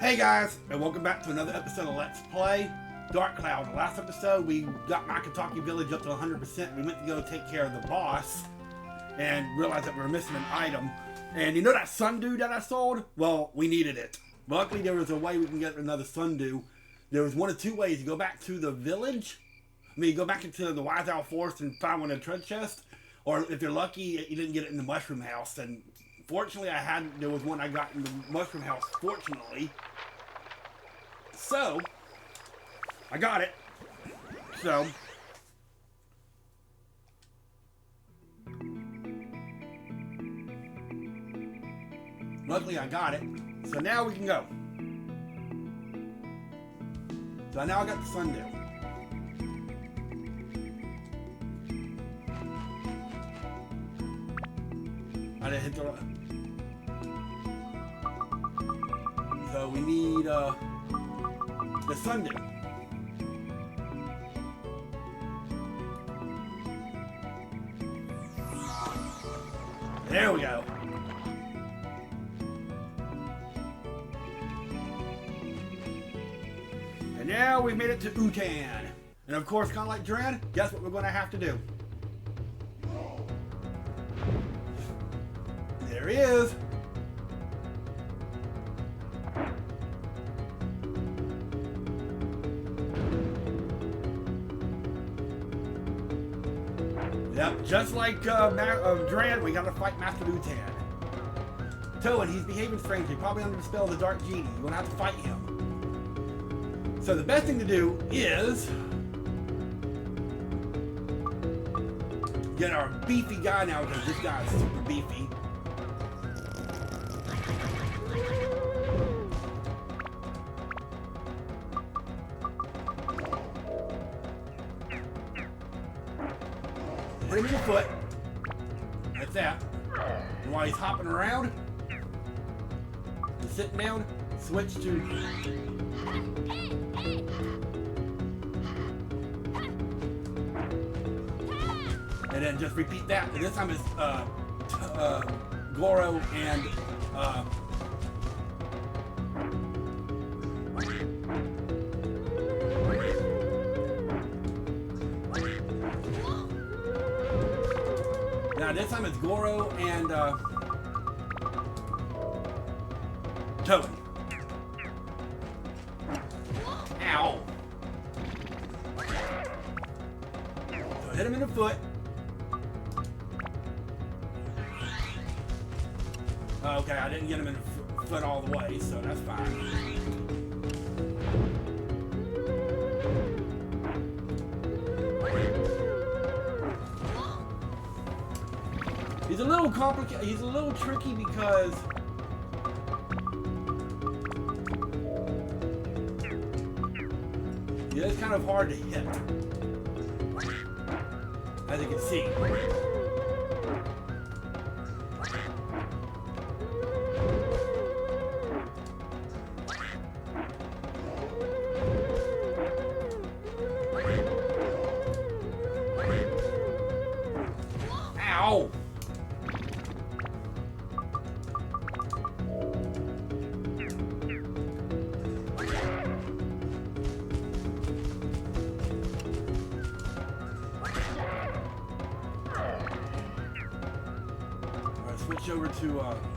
Hey guys, and welcome back to another episode of Let's Play Dark Cloud. The last episode, we got Makataki Village up to 100%. We went to go take care of the boss and realized that we were missing an item. And you know that sundew that I sold? Well, we needed it. Luckily, there was a way we can get another sundew. There was one of two ways. You go back to the village. You go back into the Wise Owl Forest and find one in a treasure chest. Or if you're lucky, you didn't get it in the mushroom house. And fortunately, there was one I got in the mushroom house, fortunately. So, I got it. So, luckily I got it. So now we can go. So now I got the sundew. I didn't hit the... So we need the sundew. There we go. And now we made it to Utan. And of course, kind of like Dran, guess what we're going to have to do? There he is. Yep, just like Dran, we gotta fight Master Utan. Toan, he's behaving strangely, probably under the spell of the Dark Genie. You're gonna have to fight him. So the best thing to do is get our beefy guy now, because this guy is super beefy. Hit him in the foot. That's that. And while he's hopping around and sitting down, switch to... And then just repeat that. And this time it's Goro and... Now this time it's Goro and Toan. Ow. So hit him in the foot. Okay, I didn't get him in the foot all the way, so that's fine. He's a little complicated. He's a little tricky because it's kind of hard to hit, as you can see. Ow! Switch over to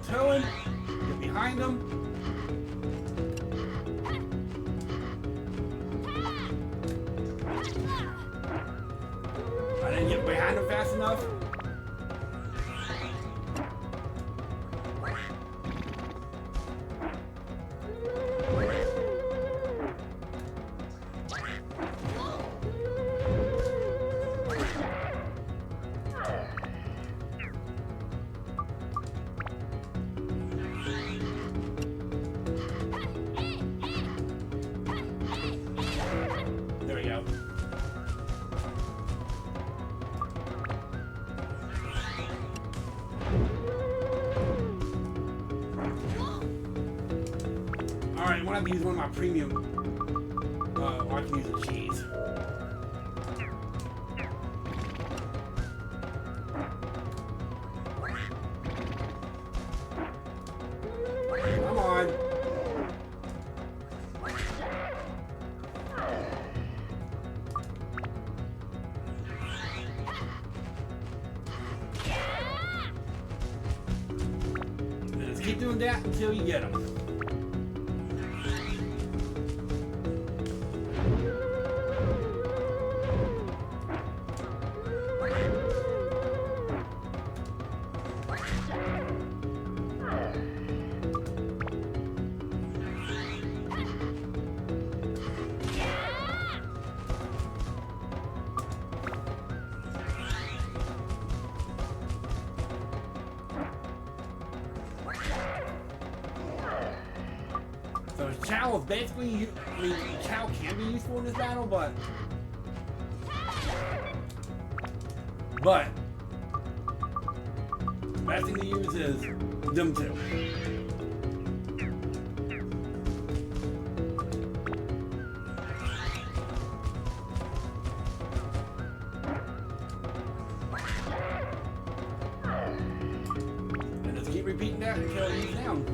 Toan, get behind him. I didn't get behind him fast enough. There we go. Alright, I'm gonna have to use one of my premium. Or I can use the cheese. Come on. doing that until you get them. So Chow is basically, I mean, Chow can be useful in this battle, but the best thing to use is them two. And just keep repeating that until he's down.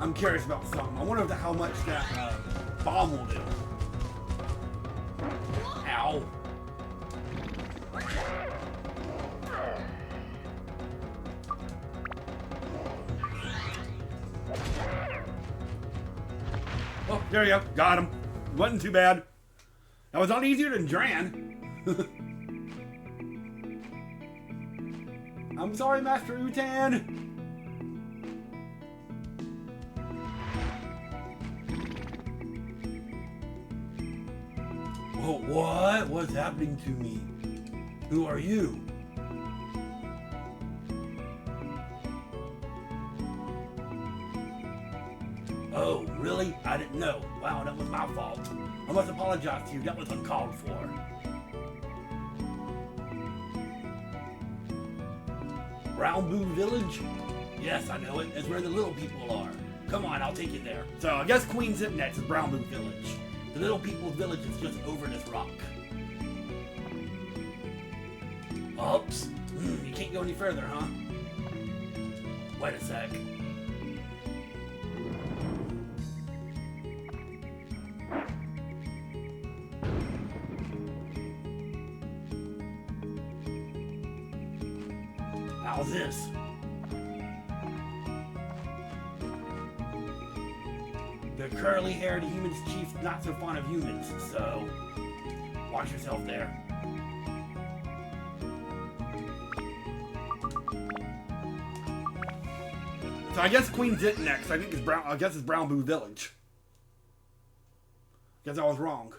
I'm curious about something. I wonder how much that bomb will do. Ow. Oh, there you go. Got him. Wasn't too bad. That was a lot easier than Dran. I'm sorry, Master Utan. Oh, what? What's happening to me? Who are you? Oh, really? I didn't know. Wow, that was my fault. I must apologize to you. That was uncalled for. Brownboo Village? Yes, I know it. It's where the little people are. Come on, I'll take you there. So I guess Queen's Zip next is Brownboo Village. The little people's village is just over this rock. Oops. You can't go any further, huh? Wait a sec. How's this? The curly-haired humans chief's not so fond of humans, so watch yourself there. So I guess Queen's it next. I think it's Brownboo Village. Guess I was wrong.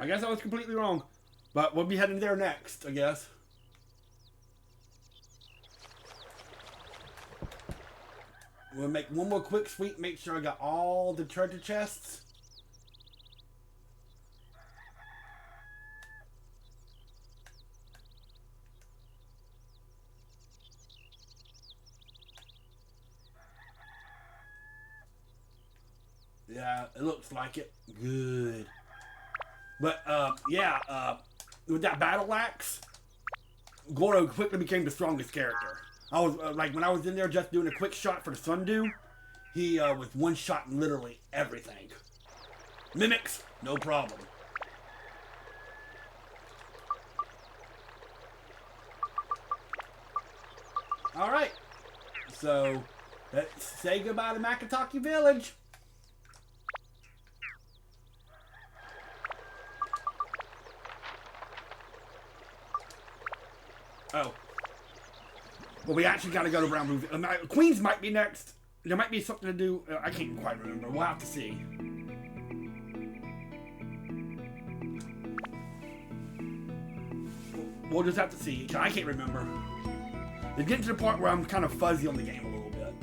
I guess I was completely wrong. But we'll be heading there next, I guess. We'll make one more quick sweep, make sure I got all the treasure chests. Yeah, it looks like it. Good. But, with that battle axe, Goro quickly became the strongest character. I was, when I was in there just doing a quick shot for the Sundew, he was one-shot literally everything. Mimics, no problem. Alright, so let's say goodbye to Makataki Village. Oh. Well, we actually got to go to Brownboo. Queens might be next. There might be something to do. I can't quite remember. We'll have to see. We'll just have to see. I can't remember. It's getting to the part where I'm kind of fuzzy on the game a little bit.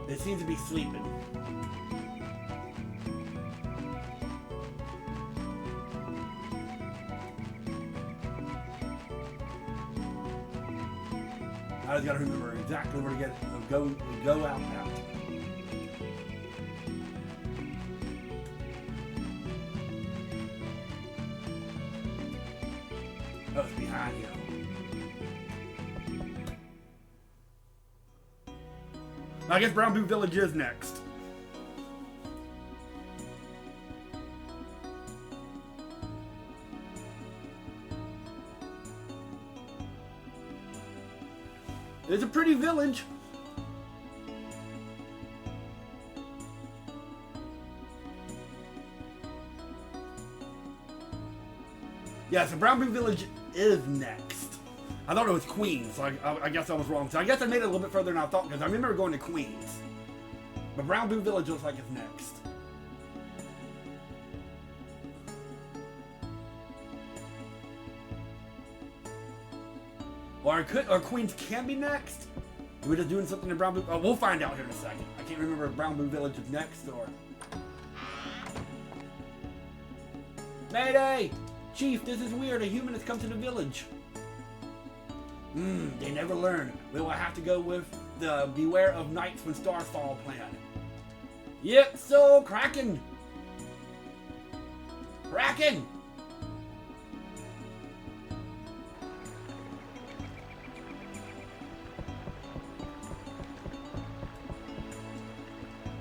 They seem to be sleeping. I just gotta remember exactly where to get it. Go out now. Oh, it's behind you. I guess Brownboo Village is next. It's a pretty village. Yeah, so Brownboo Village is next. I thought it was Queens, so I guess I was wrong. So I guess I made it a little bit further than I thought, because I remember going to Queens. But Brownboo Village looks like it's next. Or Queens can be next? Are we just doing something in Brownboo? Oh, we'll find out here in a second. I can't remember if Brownboo Village is next or... Mayday! Chief, this is weird. A human has come to the village. They never learn. We will have to go with the beware of nights when stars fall plan. Yep, so Kraken! Kraken!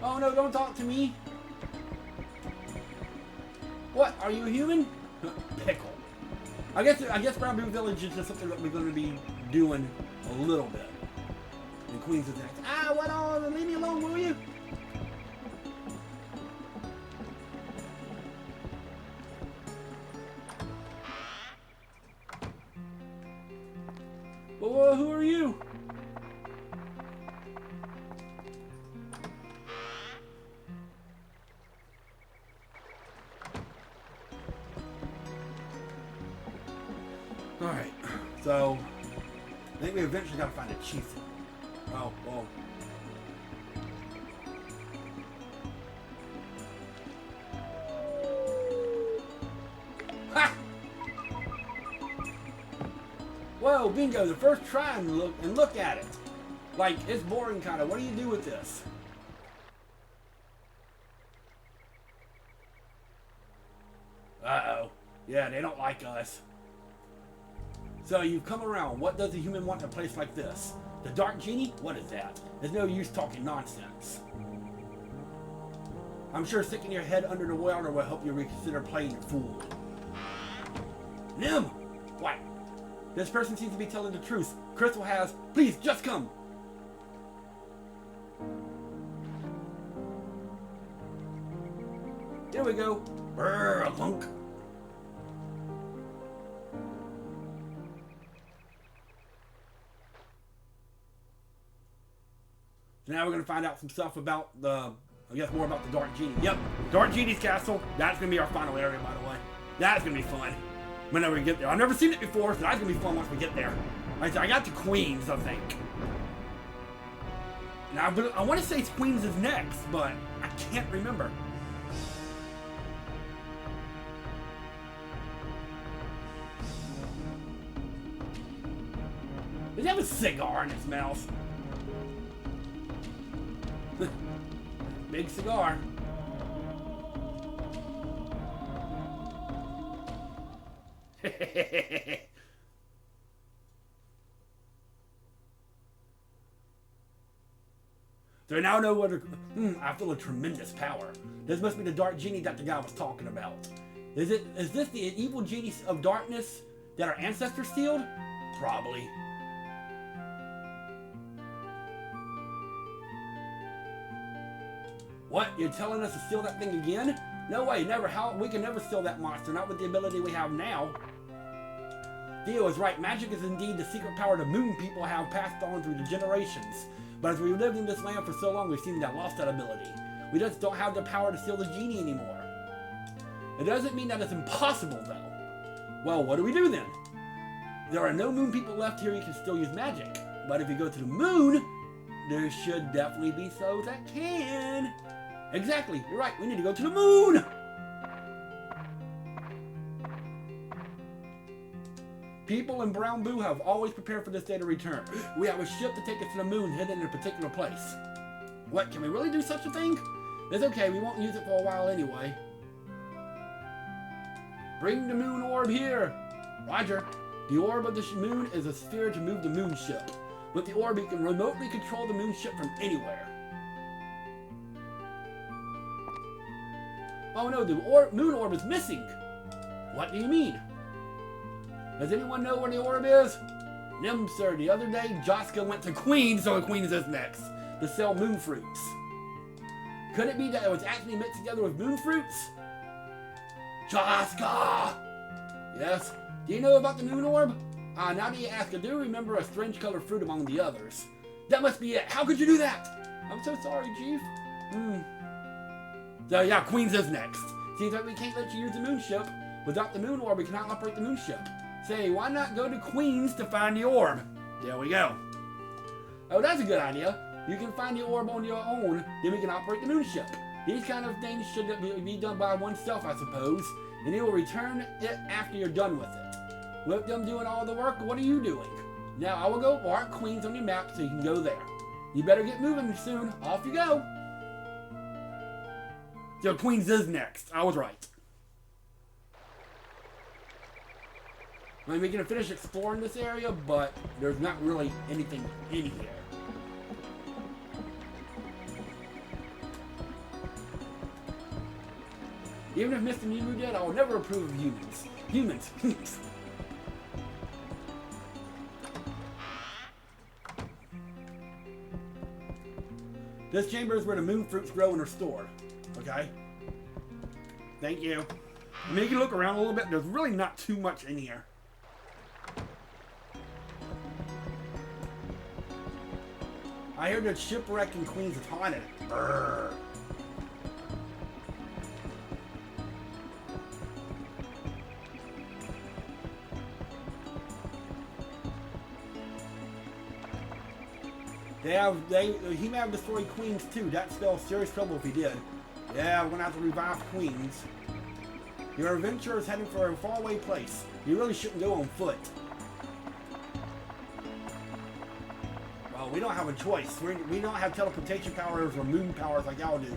Oh no, don't talk to me! What, are you a human? Pickle. I guess Brownboo Village is just something that we're going to be doing a little bit. And Queens is next. Ah, what on? Leave me alone, will you? Well, who are you? Alright, so I think we eventually gotta find a chief. Oh, whoa. Ha! Whoa, bingo, the first try and look at it. Like, it's boring kinda. What do you do with this? Uh-oh. Yeah, they don't like us. So you've come around. What does a human want in a place like this? The Dark Genie? What is that? There's no use talking nonsense. I'm sure sticking your head under the water will help you reconsider playing the fool. Nim! What? This person seems to be telling the truth. Crystal has... Please, just come! There we go. Brrr, lunk. So now we're going to find out some stuff about the, I guess more about the Dark Genie. Yep, Dark Genie's castle. That's going to be our final area, by the way. That's going to be fun whenever we get there. I've never seen it before, so that's going to be fun once we get there. Like, I got to Queens, I think. Now, I want to say Queens is next, but I can't remember. Does he have a cigar in his mouth? Big cigar. So I now know what I feel a tremendous power. This must be the Dark Genie that the guy was talking about. Is this the evil genie of darkness that our ancestors sealed? Probably. What? You're telling us to steal that thing again? No way, never. How? We can never steal that monster, not with the ability we have now. Theo is right. Magic is indeed the secret power the moon people have passed on through the generations. But as we've lived in this land for so long, we've seen that lost that ability. We just don't have the power to steal the genie anymore. It doesn't mean that it's impossible, though. Well, what do we do then? There are no moon people left here. You can still use magic. But if you go to the moon, there should definitely be those that can. Exactly, you're right, we need to go to the moon! People in Brownboo have always prepared for this day to return. We have a ship to take us to the moon hidden in a particular place. What, can we really do such a thing? It's okay, we won't use it for a while anyway. Bring the moon orb here! Roger. The orb of the moon is a sphere to move the moon ship. With the orb, you can remotely control the moon ship from anywhere. Oh no, the moon orb is missing. What do you mean? Does anyone know where the orb is? No, sir. The other day, Joska went to Queens, so Queens is next, to sell moon fruits. Could it be that it was actually mixed together with moon fruits? Joska! Yes? Do you know about the moon orb? Now that you ask, I do remember a strange colored fruit among the others. That must be it. How could you do that? I'm so sorry, Chief. So yeah, Queens is next. Seems like we can't let you use the moon ship. Without the moon orb, we cannot operate the moon ship. Say, why not go to Queens to find the orb? There we go. Oh, that's a good idea. You can find the orb on your own, then we can operate the moon ship. These kind of things should be done by oneself, I suppose, and you will return it after you're done with it. With them doing all the work, what are you doing? Now, I will go mark Queens on your map so you can go there. You better get moving soon. Off you go. So Queens is next. I was right. I mean, we can finish exploring this area, but there's not really anything in here. Even if Mr. Nemu did, I will never approve of humans. Humans. This chamber is where the moon fruits grow and are stored. Okay? Thank you. I mean, you can look around a little bit. There's really not too much in here. I hear that shipwreck in Queens is haunted. Brrr. He may have destroyed Queens too. That spells serious trouble if he did. Yeah, we're gonna have to revive Queens. Your adventure is heading for a faraway place. You really shouldn't go on foot. Well, we don't have a choice. We don't have teleportation powers or moon powers like y'all do.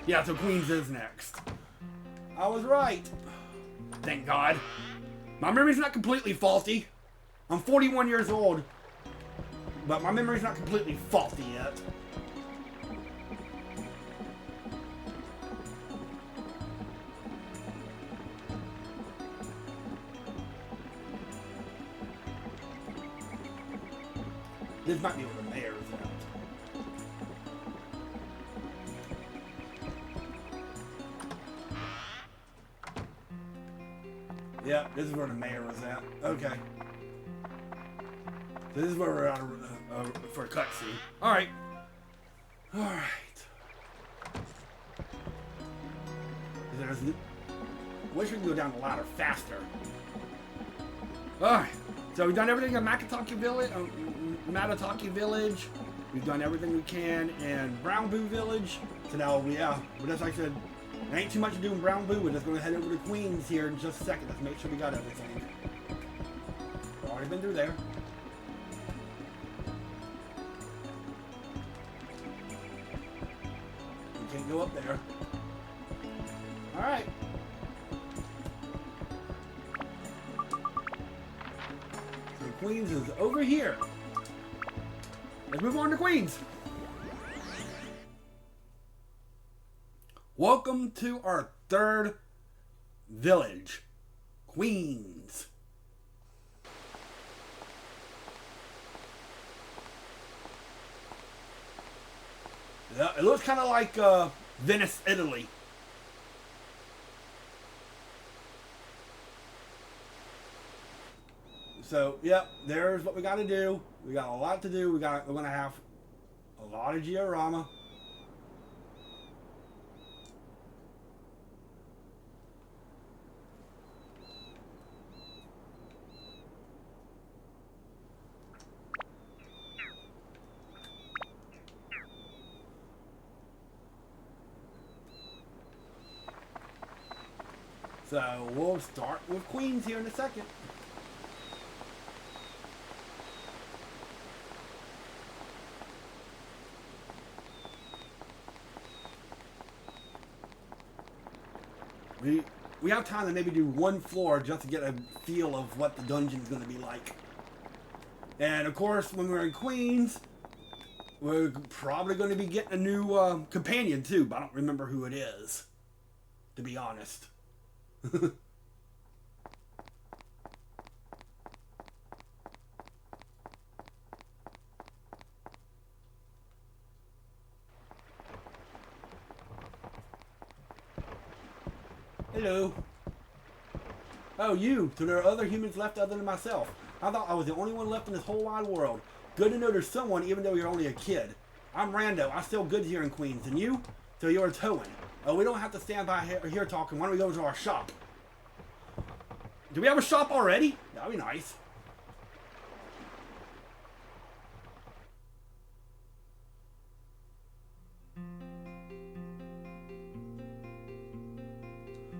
Yeah, so Queens is next. I was right. Thank God. My memory's not completely faulty. I'm 41 years old, but my memory's not completely faulty yet. This might be where the mayor is at. Yeah, this is where the mayor was at. Okay. So this is where we're at for a cutscene. Alright. Alright. Wish we could go down the ladder faster. Alright. So we've done everything in Matataki Village. We've done everything we can in Brownboo Village. So now, yeah, but as I said, there ain't too much to do in Brownboo. We're just going to head over to Queens here in just a second. Let's make sure we got everything. We've already been through there. We can't go up there. Alright. So Queens is over here. Let's move on to Queens. Welcome to our third village, Queens. Yeah, it looks kind of like Venice, Italy. So, yep, there's what we got to do. We got a lot to do. We're going to have a lot of diorama. So we'll start with Queens here in a second. We have time to maybe do one floor just to get a feel of what the dungeon's going to be like. And of course, when we're in Queens, we're probably going to be getting a new companion too, but I don't remember who it is, to be honest. Hello. Oh, you. So there are other humans left other than myself. I thought I was the only one left in this whole wide world. Good to know there's someone even though you're only a kid. I'm Rando. I sell goods here in Queens. And you? So you're towing. Oh, we don't have to stand by here talking. Why don't we go to our shop? Do we have a shop already? That'd be nice.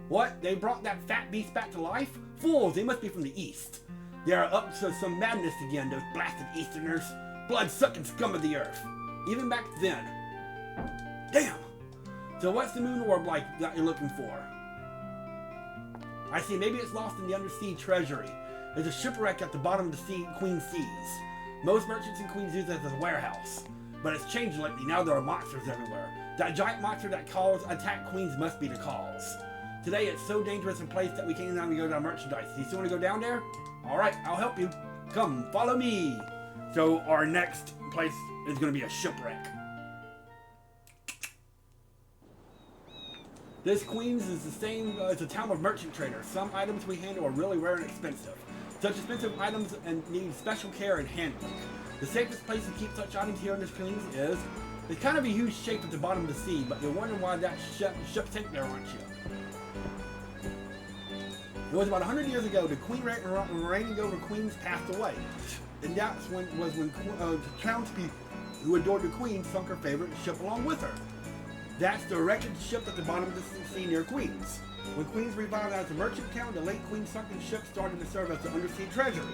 What? They brought that fat beast back to life? Fools, they must be from the east. They are up to some madness again, those blasted Easterners. Blood-sucking scum of the earth. Even back then. Damn! So what's the moon orb like that you're looking for? I see, maybe it's lost in the undersea treasury. There's a shipwreck at the bottom of the Queen Seas. Most merchants in Queens use it as a warehouse. But it's changed lately, now there are monsters everywhere. That giant monster that calls attack Queens must be the cause. Today it's so dangerous a place that we can't even go down merchandise. Do you still want to go down there? Alright, I'll help you. Come, follow me. So our next place is going to be a shipwreck. This Queens is the same as a town of merchant traders. Some items we handle are really rare and expensive. Such expensive items and need special care and handling. The safest place to keep such items here in this Queens is... It's kind of a huge shape at the bottom of the sea, but you're wondering why that ship sank there, aren't you? It was about 100 years ago the queen reigning over Queens passed away. And that was when townspeople who adored the queen sunk her favorite ship along with her. That's the wrecked ship at the bottom of the sea near Queens. When Queens revived as a merchant town, the late queen's sunken ship started to serve as the undersea treasury.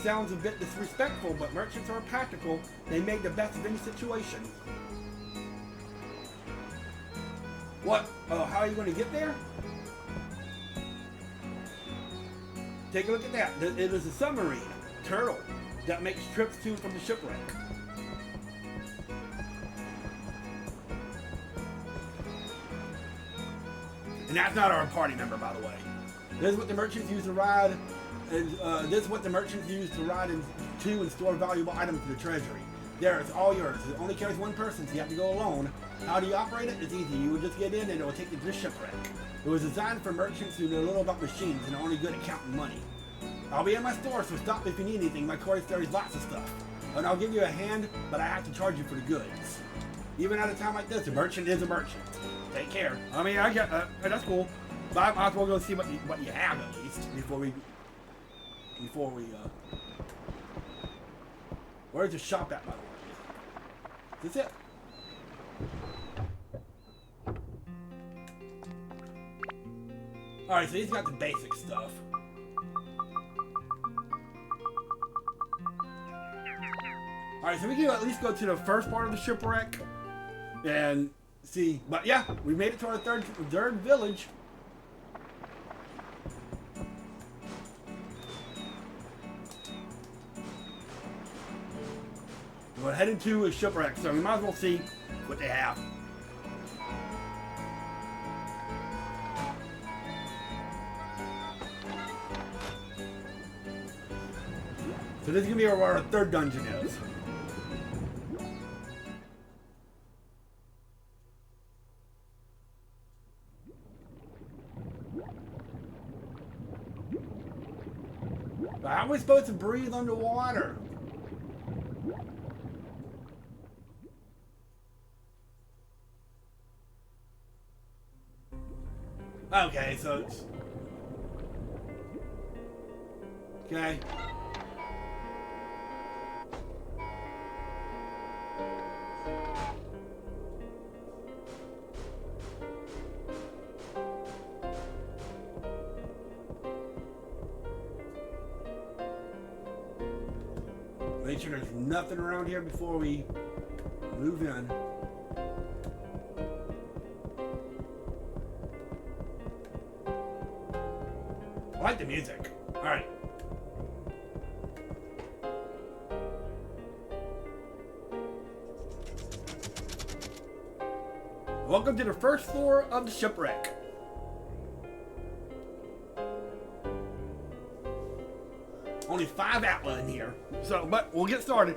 Sounds a bit disrespectful, but merchants are practical. They make the best of any situation. What? How are you going to get there? Take a look at that. It is a submarine, turtle, that makes trips to and from the shipwreck. And that's not our party member, by the way. This is what the merchants use to ride. This is what the merchants use to ride to and store valuable items to the treasury. There, it's all yours. It only carries one person, so you have to go alone. How do you operate it? It's easy. You would just get in and it will take you to the shipwreck. It was designed for merchants who know little about machines and are only good at counting money. I'll be in my store, so stop if you need anything. My car carries lots of stuff. And I'll give you a hand, but I have to charge you for the goods. Even at a time like this, a merchant is a merchant. Take care. I mean, I get that's cool. But I might as well go see what you have at least before we. Where's the shop at, by the way? Is this it? Alright, so he's got the basic stuff. Alright, so we can at least go to the first part of the shipwreck and see. But yeah, we made it to our third village. We're heading to a shipwreck, so we might as well see what they have. So this is going to be where our third dungeon is. But how are we supposed to breathe underwater? Okay, so it's... Okay. Make sure there's nothing around here before we move in. like the music. Alright. Welcome to the first floor of the shipwreck. Only 5 Atla in here. So, but we'll get started.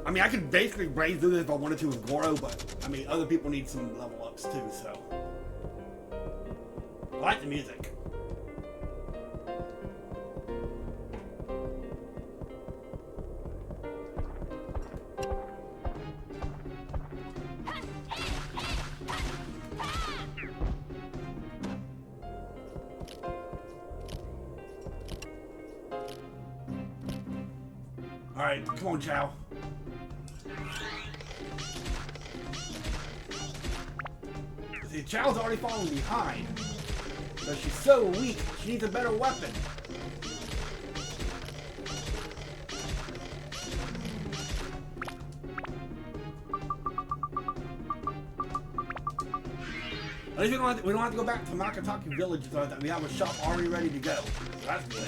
I mean, I could basically blaze through this if I wanted to with Goro, but I mean, other people need some level ups too, so. I like the music. Alright, come on, Chow. See, Chow's already falling behind. But she's so weak, she needs a better weapon. At least we don't have to go back to Makataki Village, so that we have a shop already ready to go. So that's good.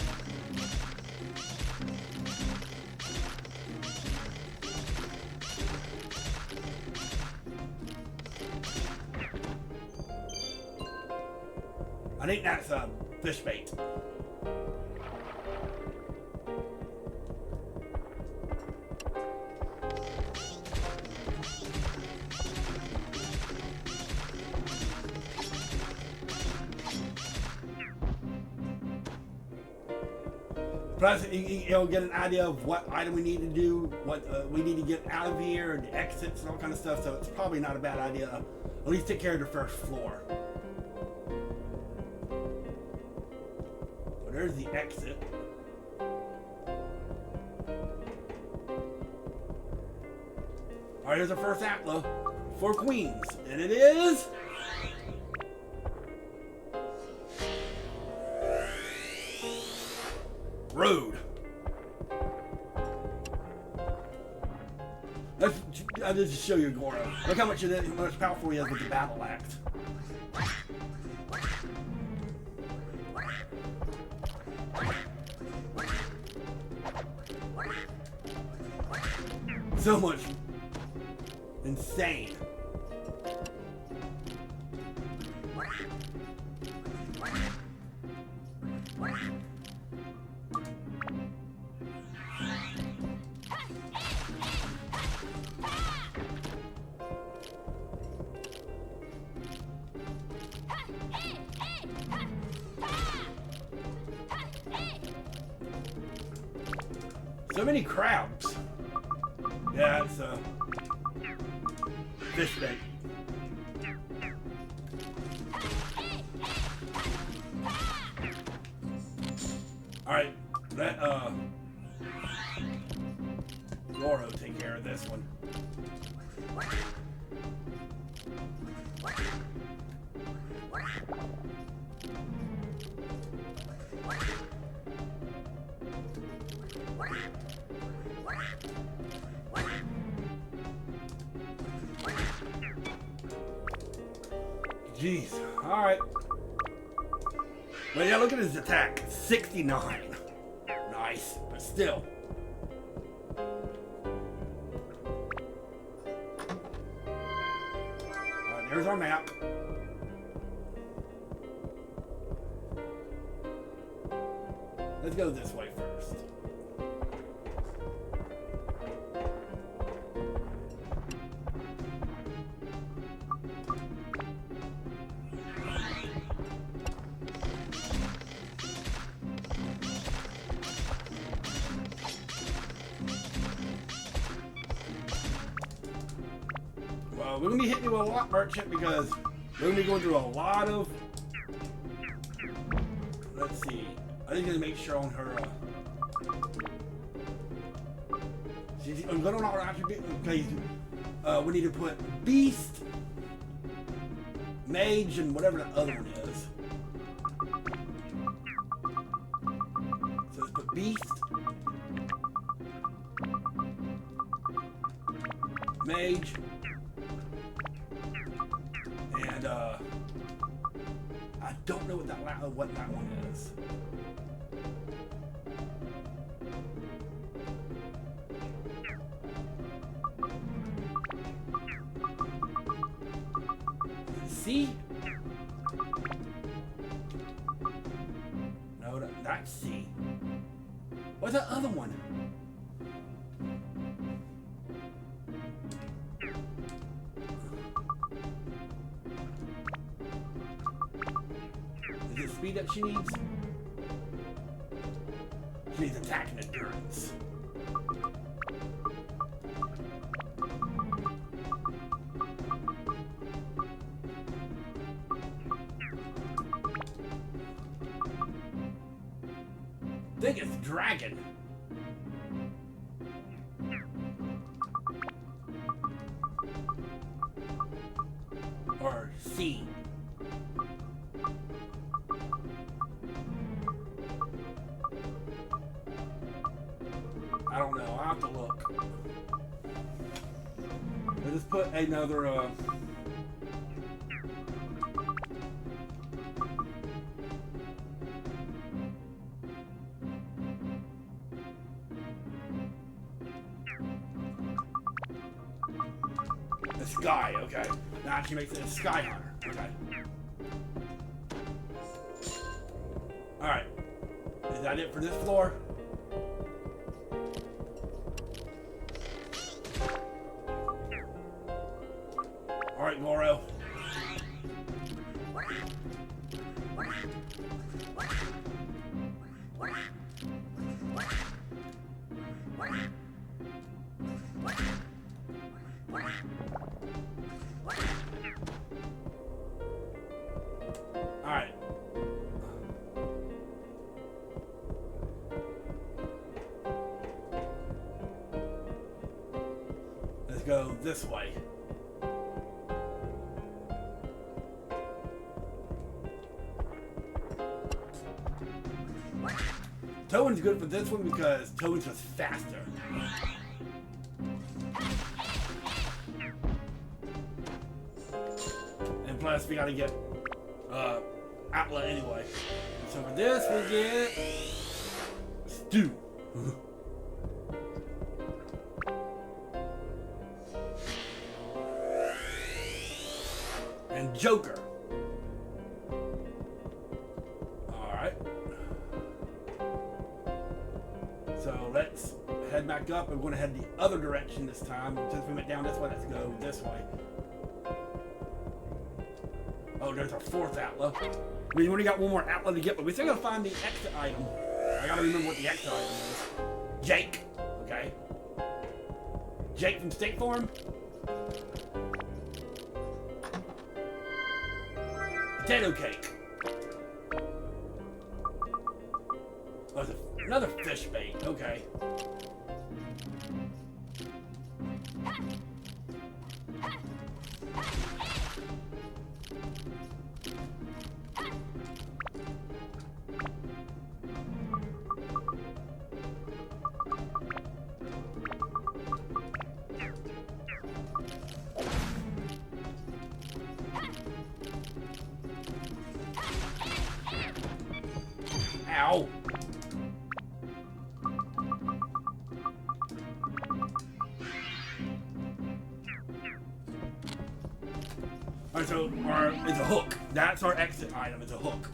I think that's fish bait. Plus, you'll get an idea of what item we need to do, what we need to get out of here, and the exits and all kind of stuff. So it's probably not a bad idea. At least take care of the first floor. There's the exit. Alright, here's our first Atla for Queens. And it is... Road. I'll just show you Goro. Look how much powerful he is with the battle axe. So much insane. So many crabs. Yeah, it's fish bait. Alright, let Goro take care of this one. Jeez. Alright. But yeah, look at his attack. 69. Nice. But still. Alright, there's our map. Let's go this way first. Well, we're going to be hitting you a lot, Merchant, because we're going to be going through a lot of... Let's see. I think I'm going to make sure on her... I'm going on our attribute. Okay, we need to put Beast, Mage, and whatever the other one is. So let's put Beast, Mage, and I don't know what that one is. C? No, that's C. What's that other one? Is it speed that she needs? She needs attack and endurance. I think it's dragon. Or C. I don't know. I'll have to look. I'll just put another the sky, okay. Now she makes it a sky hunter. Okay. Alright. Is that it for this floor? Alright, Goro. Alright. Let's go this way. Toad's good for this one because Toad's just faster. And plus we gotta get Atla anyway. So for this we get Stew. And Joker. Alright. So let's head back up. I'm going to head the other direction this time. Since we went down this way, let's go this way. Oh, there's our fourth Atla. We've only got one more Atla to get, but we still gotta find the exit item. I gotta remember what the exit item is. Jake. Okay. Jake from State Farm. Potato cake. Oh, there's another fish bait. Okay. Ow. Alright, so it's a hook. That's our exit item, it's a hook.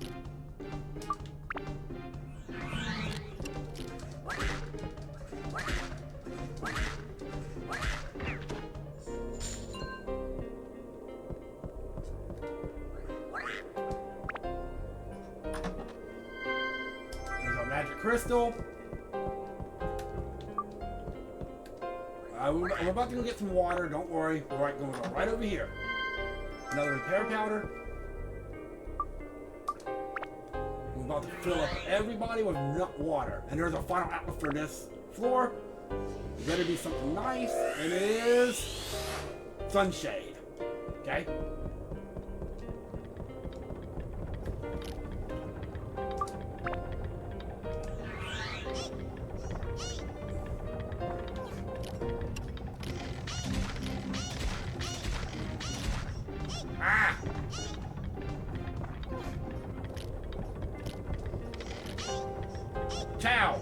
There's our magic crystal. We're about to go get some water, don't worry. We're going to go right over here. Another repair powder. We're about to fill up everybody with water. And there's our final outlet for this floor. It better be something nice. And it is sunshade. Okay? Ah! Ciao.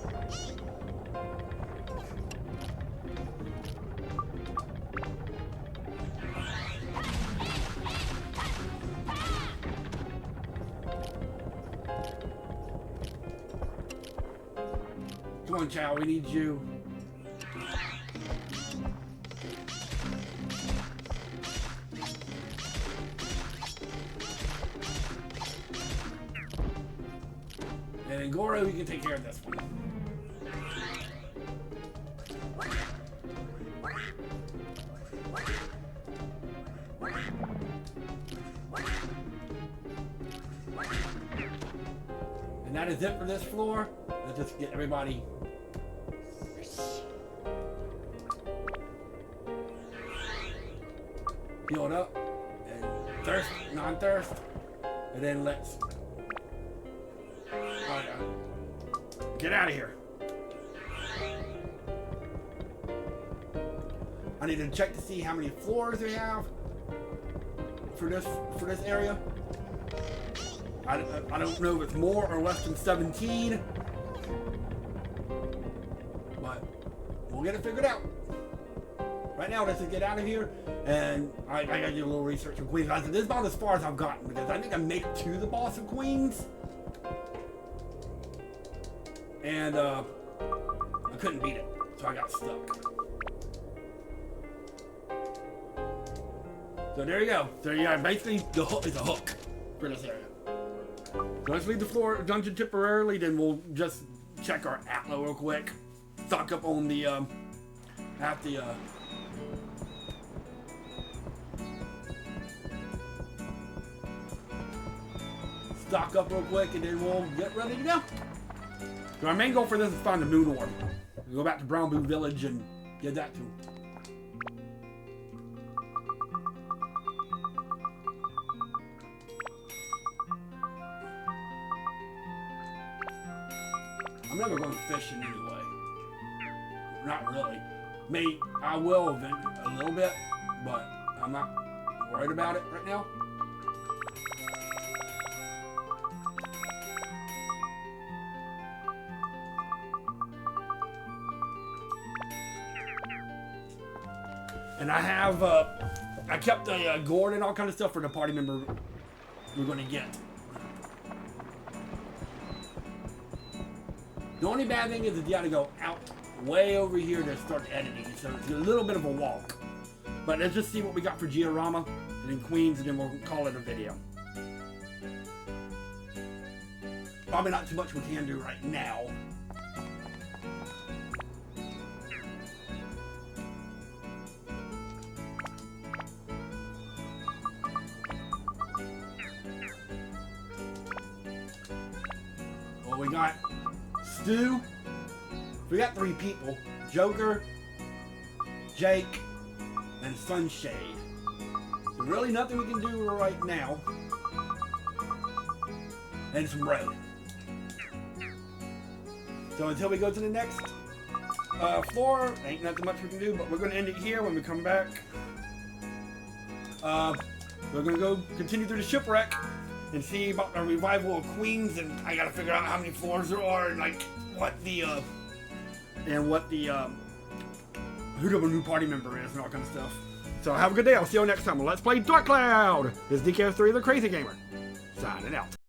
Come on, Chow, we need you. And then Goro, you can take care of this one. And that is it for this floor. Let's just get everybody healed up and thirst, non-thirst, and then let's get out of here. I need to check to see how many floors we have for this area. I don't know if it's more or less than 17, but we'll get it figured out. Right now, let's just get out of here, and I gotta do a little research on Queens. This is about as far as I've gotten, because I think I made it to the boss of Queens, and I couldn't beat it, so I got stuck. So there you go. So yeah, basically the hook is a hook for this area. So let's leave the floor dungeon temporarily, then we'll just check our Atlo real quick. Stock up on the stock up real quick, and then we'll get ready to go. So our main goal for this is find the moon orb. We'll go back to Brownboo Village and get that too. I'm never going fishing anyway. Not really. I will eventually a little bit, but I'm not worried about it right now. And I have, I kept a gourd and all kind of stuff for the party member we're going to get. The only bad thing is that you got to go out way over here to start editing, so it's a little bit of a walk. But let's just see what we got for Giorama and then Queens, and then we'll call it a video. Probably not too much we can do right now. Well, we got Stu. We got 3 people. Joker, Jake, and Sunshade. So really nothing we can do right now. And some road. So until we go to the next floor, ain't nothing much we can do, but we're going to end it here when we come back. We're going to go continue through the shipwreck and see about the revival of Queens, and I got to figure out how many floors there are, and like what the who the new party member is and all kind of stuff. So have a good day. I'll see you next time. Let's play Dark Cloud. This is DK3, the Crazy Gamer, signing out.